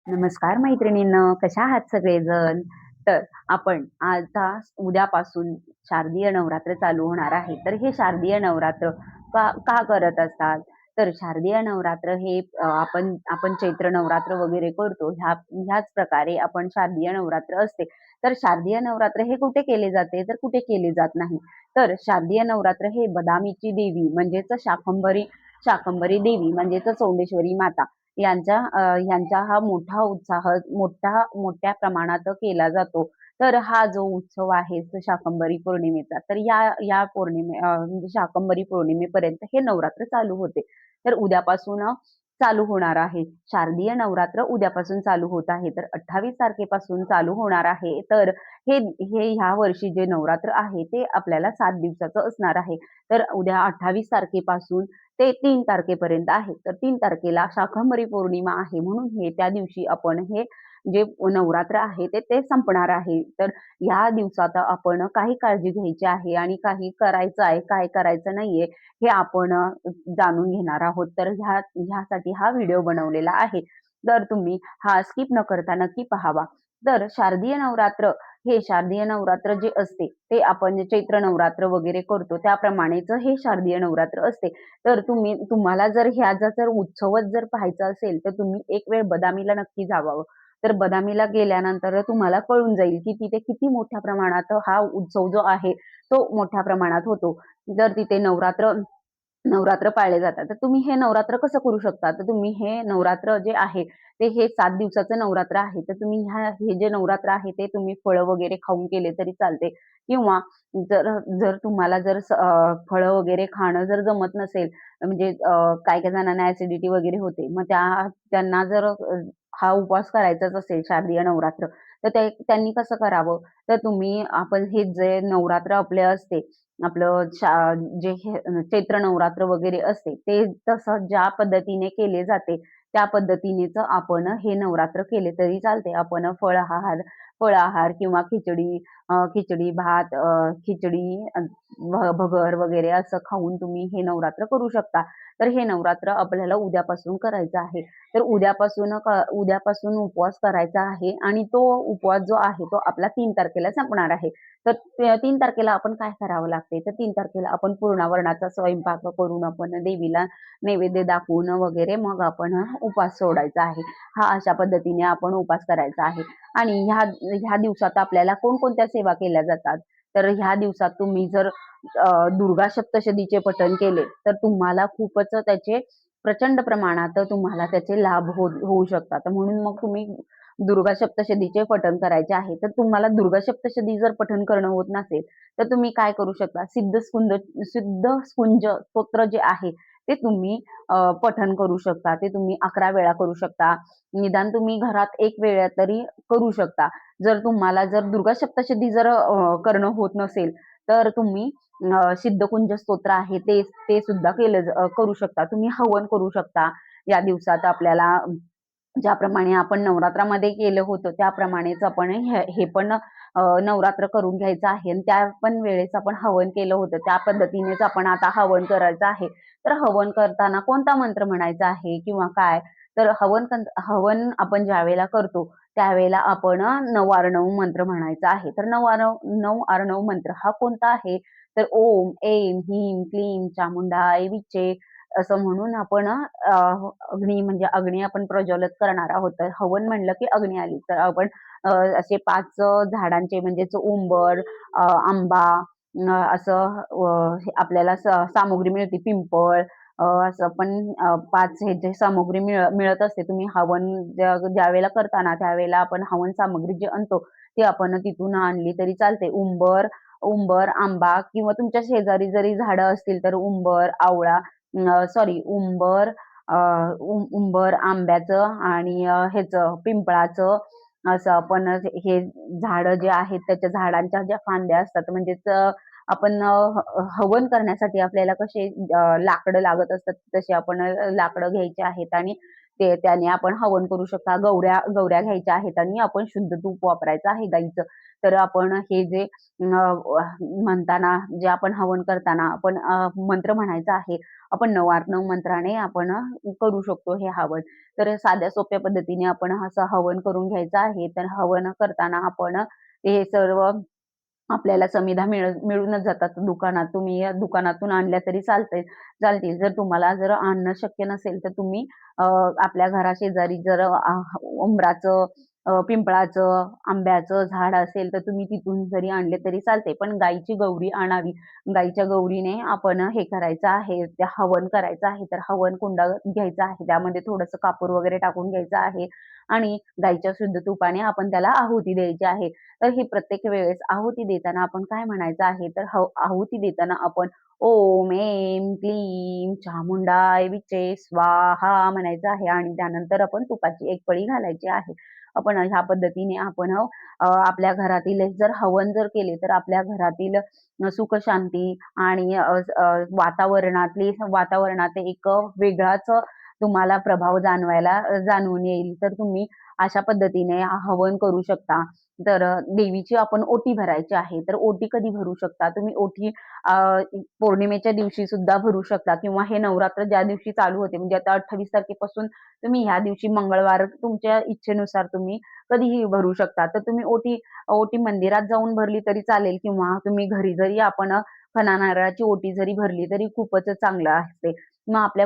नमस्कार मैत्रिणींनो, कशा आहात सगळेजण? तर आपण आता उद्यापासून शारदीय नवरात्र चालू होणार आहे. तर हे शारदीय नवरात्र का का करत असतात? तर शारदीय नवरात्र हे आपण आपण चैत्र नवरात्र वगैरे करतो. ह्याच प्रकारे आपण शारदीय नवरात्र असते. तर शारदीय नवरात्र हे कुठे केले जाते? तर कुठे केले जात नाही. तर शारदीय नवरात्र हे बदामीची देवी म्हणजेच शाकंभरी शाकंभरी देवी म्हणजेच चौंडेश्वरी माता यांचा हा मोठा उत्साह मोठ्या प्रमाणात केला जातो. तर हा जो उत्सव आहे तो शाकंभरी पौर्णिमेचा, तर या म्हणजे शाकंभरी पौर्णिमेपर्यंत हे नवरात्र चालू होते. तर उद्यापासून चालू होणार आहे. शारदीय नवरात्र उद्यापासून चालू होत आहे. तर 28 तारखेपासून चालू होणार आहे. तर हे हे ह्या वर्षी जे नवरात्र आहे ते आपल्याला 7 दिवसाचं असणार आहे. तर उद्या 28 तारखेपासून ते 3 तारखेपर्यंत आहे. तर 3 तारखेला शाकंभरी पौर्णिमा आहे म्हणून त्या दिवशी आपण हे जे नवरात्र आहे ते संपणार आहे. तर या दिवसात आपण काही काळजी घ्यायची आहे आणि काही करायचं आहे, काय करायचं नाहीये हे आपण जाणून घेणार आहोत. तर ह्यासाठी हा व्हिडिओ बनवलेला आहे. तर तुम्ही हा स्किप न करता नक्की पाहावा. तर शारदीय नवरात्र जे असते ते आपण जे चैत्र नवरात्र वगैरे करतो त्याप्रमाणेच हे शारदीय नवरात्र असते. तर तुम्हाला जर ह्याचा जर उत्सवच जर पाहायचा असेल, तर तुम्ही एक वेळ बदामीला नक्की जावं. तर बदामीला गेल्यानंतर तुम्हाला कळून जाईल, की तिथे किती मोठ्या प्रमाणात हा उत्सव जो आहे, तो मोठ्या प्रमाणात होतो. जर तिथे नवरात्र नवरात्र पाळले जातात. तर तुम्ही हे नवरात्र कसं करू शकता? तर तुम्ही हे नवरात्र जे आहे, ते हे 7 दिवसाचं नवरात्र आहे. तर तुम्ही हे जे नवरात्र आहे, ते तुम्ही फळं वगैरे खाऊन केले तरी चालते किंवा जर जर तुम्हाला फळं वगैरे खाणं जर जमत नसेल, म्हणजे काही-काही जणांना ॲसिडिटी वगैरे होते. मग त्यांना जर हा उपवास करायचाच असेल शारदीय नवरात्र, तर त्यांनी कसं करावं? तर आपण हे जे नवरात्र आपले असते, आपलं जे हे चैत्र नवरात्र वगैरे असते, ते तसं ज्या पद्धतीने केले जाते, त्या पद्धतीनेच आपण हे नवरात्र केले तरी चालते. आपण फळाहार किंवा खिचडी भात, खिचडी भगर वगैरे असं खाऊन तुम्ही हे नवरात्र करू शकता. तर हे नवरात्र आपल्याला उद्यापासून करायचं आहे. तर उद्यापासून उपवास करायचा आहे आणि तो उपवास जो आहे तो आपला 3 तारखेला संपणार आहे. तर 3 तारखेला आपण काय करावं लागते? तर 3 तारखेला आपण पूर्णावरणाचा स्वयंपाक करून आपण देवीला नैवेद्य दाखवून वगैरे मग आपण उपवास सोडायचा आहे. अशा पद्धतीने आपण उपवास करायचा आहे. आणि ह्या दिवसात आपल्याला कोणकोणत्या सेवा केल्या जातात? तर ह्या दिवसात तुम्ही जर दुर्गा सप्तशतीचे पठण केले, तर तुम्हाला खूपच त्याचे प्रचंड प्रमाणात तुम्हाला त्याचे लाभ होऊ शकतात. म्हणून मग तुम्ही दुर्गा सप्तशतीचे पठण करायचे आहे. तर तुम्हाला दुर्गा सप्तशती जर पठण करणं होत नसेल, तर तुम्ही काय करू शकता? सिद्धस्कुंज स्तोत्र जे आहे, ते तुम्ही पठण करू शकता. ते तुम्ही 11 वेळा करू शकता. निदान तुम्ही घरात 1 वेळा तरी करू शकता. जर दुर्गा सप्तशती करणं होत नसेल, तर तुम्ही सिद्धकुंज स्तोत्र आहे ते सुद्धा करू शकता. तुम्ही हवन करू शकता. या दिवसात आपल्याला ज्याप्रमाणे आपण नवरात्रामध्ये केलं होतं, त्याप्रमाणेच आपण हे पण नवरात्र करून घ्यायचं आहे आणि त्या पण वेळेस आपण हवन केलं होतं, त्या पद्धतीनेच आपण आता हवन करायचं आहे. तर हवन करताना कोणता मंत्र म्हणायचा आहे किंवा काय? तर हवन आपण ज्यावेळेला करतो, त्यावेळेला आपण 9 मंत्र म्हणायचा आहे. तर 9 मंत्र हा कोणता आहे? तर ओम, ऐं, ह्रीं, क्लीं चामुंडाय विचे असं म्हणून आपण अग्नी आपण प्रज्वलित करणार आहोत. तर हवन म्हणलं की अग्नी आली. तर आपण असे 5 झाडांचे म्हणजेच उंबर, आंबा असं आपल्याला सामुग्री मिळते. पिंपळ असं पण 5 ह्याची सामुग्री मिळत असते. तुम्ही हवन ज्यावेळेला करता ना, त्यावेळेला आपण हवन सामग्री जी आणतो, ती आपण तिथून आणली तरी चालते. उंबर, आंबा किंवा तुमच्या शेजारी जरी झाडं असतील तर उंबर, आवळा सॉरी उंबर, आंब्याचं आणि पिंपळाचं असं आपण हे झाडं जे आहेत त्याच्या झाडांच्या ज्या फांद्या असतात म्हणजेच आपण हवन करण्यासाठी आपल्याला कसे लाकडं लागत असतात तसे आपण लाकडं घ्यायची आहेत आणि त्याने आपण हवन करू शकता. गौऱ्या गौऱ्या घ्यायच्या आहेत आणि आपण शुद्ध तूप वापरायचं आहे गाईचं. तर आपण हे जे म्हणताना जे आपण हवन करताना आपण मंत्र म्हणायचा आहे. आपण 9 मंत्राने आपण करू शकतो हे हवन. तर साध्या सोप्या पद्धतीने आपण असं हवन करून घ्यायचं आहे. तर हवन करताना आपण हे सर्व आपल्याला समिधा मिळूनच जातात दुकानात. तुम्ही या दुकानातून आणल्या तरी चालतील. जर तुम्हाला जर आणणं शक्य नसेल तर तुम्ही आपल्या घराशेजारी जर उंबराचं, पिंपळाचं, आंब्याचं झाड असेल तर तुम्ही तिथून जरी आणले तरी चालते. पण गाईची गौरी आणावी. गाईच्या गौरीने आपण हे करायचं आहे, ते हवन करायचं आहे. तर हवन कुंड घ्यायचा आहे. त्यामध्ये थोडंसं कापूर वगैरे टाकून घ्यायचं आहे आणि गाईच्या शुद्ध तुपाने आपण त्याला आहुती द्यायची आहे. तर ही प्रत्येक वेळेस आहुती देताना आपण काय म्हणायचं आहे, तर आहुती देताना आपण ओम ऐं क्लीं चामुंडाय विचे स्वाहा म्हणायचं आहे आणि त्यानंतर आपण तुपाची एक पळी घालायची आहे. आपण ह्या पद्धतीने आपण आपल्या घरातील जर हवन जर केले तर आपल्या घरातील सुख शांती आणि वातावरणात एक वेगळाच तुम्हाला प्रभाव जाणवून येईल. तर तुम्ही अशा पद्धतीने हवन करू शकता. तर देवीची आपण ओटी भरायची आहे. तर ओटी कधी भरू शकता तुम्ही? ओटी अ, पौर्णिमेच्या दिवशी सुद्धा भरू शकता किंवा हे नवरात्र ज्या दिवशी चालू होते म्हणजे आता 28 तारखेपासून तुम्ही ह्या दिवशी मंगळवार तुमच्या इच्छेनुसार तुम्ही कधीही भरू शकता. तर तुम्ही ओटी ओटी मंदिरात जाऊन भरली तरी चालेल किंवा तुम्ही घरी जरी आपण खणा नारळाची ओटी जरी भरली तरी खूपच चांगलं असते. मग आपल्या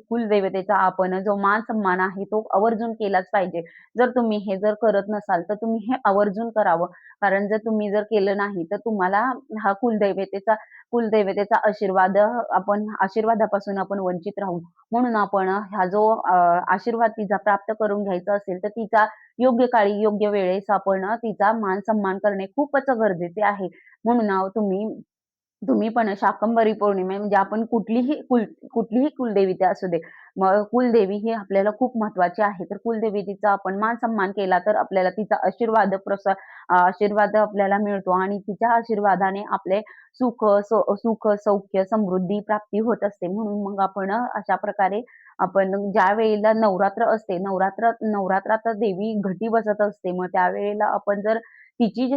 कुलदैवतेचा आपण जो मान-सन्मान आहे तो आवर्जून केलाच पाहिजे. जर तुम्ही हे जर करत नसाल, तर तुम्ही हे आवर्जून करावं. कारण जर तुम्ही जर केलं नाही, तर तुम्हाला हा कुलदैवतेचा आशीर्वादापासून आपण वंचित राहू. म्हणून आपण हा जो आशीर्वाद तिचा प्राप्त करून घ्यायचा असेल, तर तिचा योग्य काळी, योग्य वेळेस आपण तिचा मान-सन्मान करणे खूपच गरजेचे आहे. म्हणून तुम्ही तुम्ही पण शाकंभरी पौर्णिमा म्हणजे आपण कुठलीही कुलदेवता असू दे. मग कुलदेवी ही आपल्याला खूप महत्त्वाची आहे. तर कुलदेवीचा आपण मान-सन्मान केला तर आपल्याला तिचा आशीर्वाद आपल्याला मिळतो आणि तिच्या आशीर्वादाने आपले सुख, सौख्य, समृद्धी प्राप्ती होत असते. म्हणून मग आपण अशा प्रकारे आपण ज्यावेळेला नवरात्र असते, नवरात्रात देवी घटी बसत असते. मग त्यावेळेला आपण जर तिची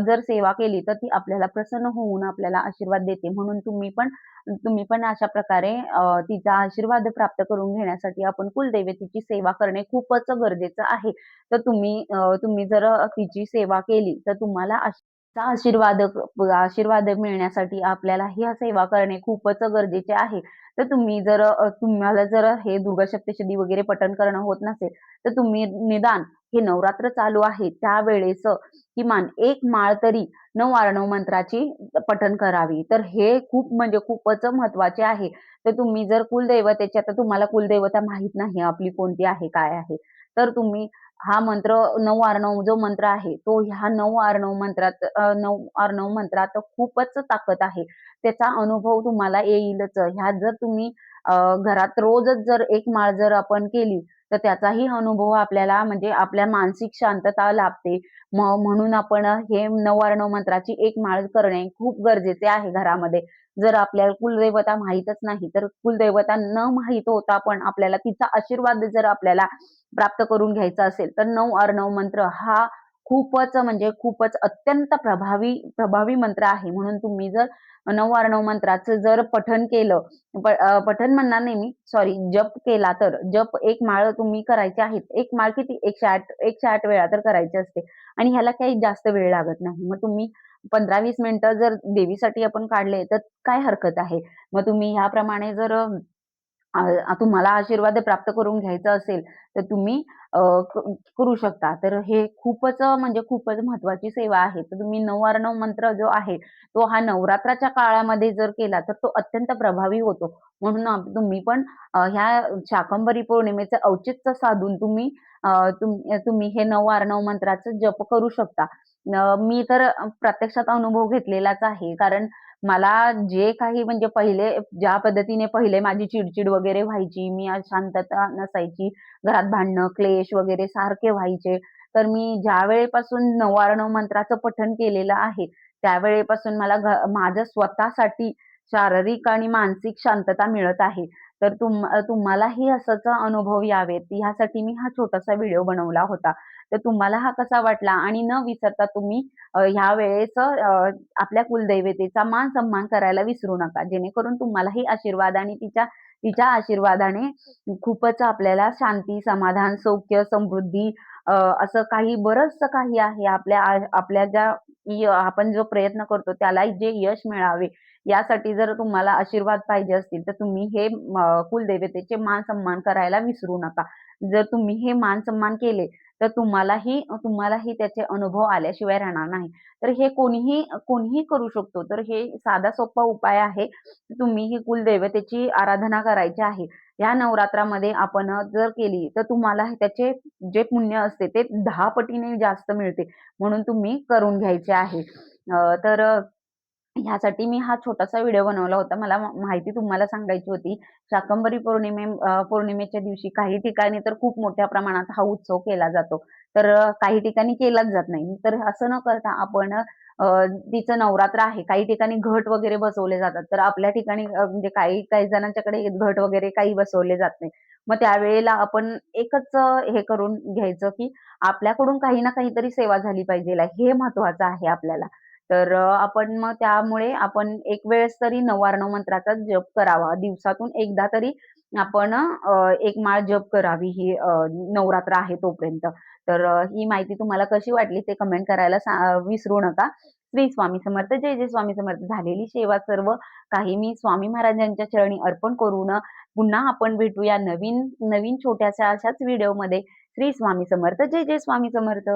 जर सेवा केली तर ती आपल्याला प्रसन्न होऊन आपल्याला आशीर्वाद देते. म्हणून तुम्ही पण अशा प्रकारे तिचा आशीर्वाद प्राप्त करून घेण्यासाठी आपण कुलदेवतेची सेवा करणे खूपच गरजेचं आहे. तर तुम्ही जर तिची सेवा केली तर तुम्हाला तिचा आशीर्वाद मिळण्यासाठी आपल्याला ह्या सेवा करणे खूपच गरजेचे आहे. तर तुम्हाला जर हे दुर्गा सप्तशती वगैरे पठण करणं होत नसेल, तर तुम्ही निदान हे नवरात्र चालू आहे त्यावेळेस किमान 1 माळ तरी 9 मंत्राची पठण करावी. तर हे खूप म्हणजे खूपच महत्त्वाचे आहे. तर तुम्ही जर कुलदैवतेची आता तुम्हाला कुलदेवता माहीत नाही आपली कोणती आहे, काय आहे. तर तुम्ही हा मंत्र 9 जो मंत्र आहे, तो ह्या 9 मंत्रात खूपच ताकद आहे. त्याचा अनुभव तुम्हाला येईलच. ह्यात जर तुम्ही घरात रोजच जर 1 माळ जर आपण केली, तर त्याचाही अनुभव आपल्याला म्हणजे आपल्या मानसिक शांतता लाभते. म्हणून आपण हे 9 मंत्राची 1 माळ करणे खूप गरजेचे आहे घरामध्ये. जर आपल्याला कुलदेवता माहीतच नाही, तर कुलदेवता न माहीत होता पण आपल्याला तिचा आशीर्वाद जर आपल्याला प्राप्त करून घ्यायचा असेल, तर 9 मंत्र हा खूपच म्हणजे खूपच अत्यंत प्रभावी मंत्र आहे. म्हणून तुम्ही जर 9 मंत्राचं जर पठण केलं, पठण म्हणणार नाही मी, सॉरी जप केला तर जप 1 माळ तुम्ही करायची आहे. 1 माळ किती 108 वेळा तर करायची असते आणि ह्याला काही जास्त वेळ लागत नाही. मग तुम्ही 15-20 मिनिटं जर देवीसाठी आपण काढले, तर काय हरकत आहे. मग तुम्ही ह्याप्रमाणे जर तुम्हाला आशीर्वाद प्राप्त करून घ्यायचा असेल, तर तुम्ही अ, क करू शकता. तर हे खूपच म्हणजे खूपच महत्त्वाची सेवा आहे. तर तुम्ही 9 मंत्र जो आहे, तो हा नवरात्राच्या काळामध्ये जर केला, तर तो अत्यंत प्रभावी होतो. म्हणून तुम्ही पण ह्या शाकंभरी पौर्णिमेचं औचित्य साधून तुम्ही हे 9 मंत्राचा जप करू शकता. मी तर प्रत्यक्षात अनुभव घेतलेलाच आहे. कारण मला जे काही म्हणजे ज्या पद्धतीने पहिले माझी चिड वगैरे व्हायची, मी आज शांतता नसायची, घरात भांडणं, क्लेश वगैरे सारखे व्हायचे. तर मी ज्यावेळेपासून 9 मंत्राचं पठण केलेलं आहे, त्यावेळेपासून मला माझ्या स्वतःसाठी शारीरिक आणि मानसिक शांतता मिळत आहे. तर तुम्हालाही असंच अनुभव यावेत ह्यासाठी मी हा छोटासा व्हिडिओ बनवला होता. तर तुम्हाला हा कसा वाटला आणि न विसरता तुम्ही ह्या वेळेस आपल्या कुलदैवतेचा मान-सन्मान करायला विसरू नका. जेणेकरून तुम्हालाही आशीर्वाद आणि तिच्या तिच्या आशीर्वादाने खूपच आपल्याला शांती, समाधान, सौख्य, समृद्धी असं काही बरचसं काही आहे आपल्या ज्या आपण जो प्रयत्न करतो त्याला जे यश मिळावे यासाठी जर तुम्हाला आशीर्वाद पाहिजे असतील, तर तुम्ही हे कुलदेवतेचे मान-सन्मान करायला विसरू नका. जर तुम्ही हे मान-सन्मान केले, तर तुम्हालाही त्याचे अनुभव आल्याशिवाय राहणार नाही. तर हे कोणीही करू शकतो. तर हे साधा सोपा उपाय आहे. तुम्ही ही कुलदेवतेची आराधना करायची आहे. या नवरात्रामध्ये आपण जर केली, तर तुम्हाला त्याचे जे पुण्य असते ते 10 पटीने जास्त मिळते. म्हणून तुम्ही करून घ्यायचे आहे. तर ह्यासाठी मी हा छोटासा व्हिडिओ बनवला होता. मला माहिती तुम्हाला सांगायची होती. शाकंभरी पौर्णिमेच्या दिवशी काही ठिकाणी तर खूप मोठ्या प्रमाणात हा उत्सव केला जातो. तर काही ठिकाणी केलाच जात नाही. तर असं न करता आपण तिचं नवरात्र आहे. काही ठिकाणी घट वगैरे बसवले जातात. तर आपल्या ठिकाणी म्हणजे काही काही जणांच्याकडे घट वगैरे काही बसवले जात नाही. मग त्यावेळेला आपण एकच हे करून घ्यायचं, की आपल्याकडून काही ना काहीतरी सेवा झाली पाहिजेल आहे. हे महत्वाचं आहे आपल्याला. तर आपण मग त्यामुळे आपण एक वेळेस तरी नवार्णव मंत्राचा जप करावा. दिवसातून एकदा तरी आपण एक माळ जप करावी ही नवरात्र आहे तोपर्यंत. तर ही माहिती तुम्हाला कशी वाटली ते कमेंट करायला विसरू नका. श्री स्वामी समर्थ. जय जय स्वामी समर्थ. झालेली सेवा सर्व काही मी स्वामी महाराजांच्या चरणी अर्पण करून पुन्हा आपण भेटूया नवीन नवीन छोट्याशा अशाच व्हिडिओमध्ये. श्री स्वामी समर्थ. जय जय स्वामी समर्थ.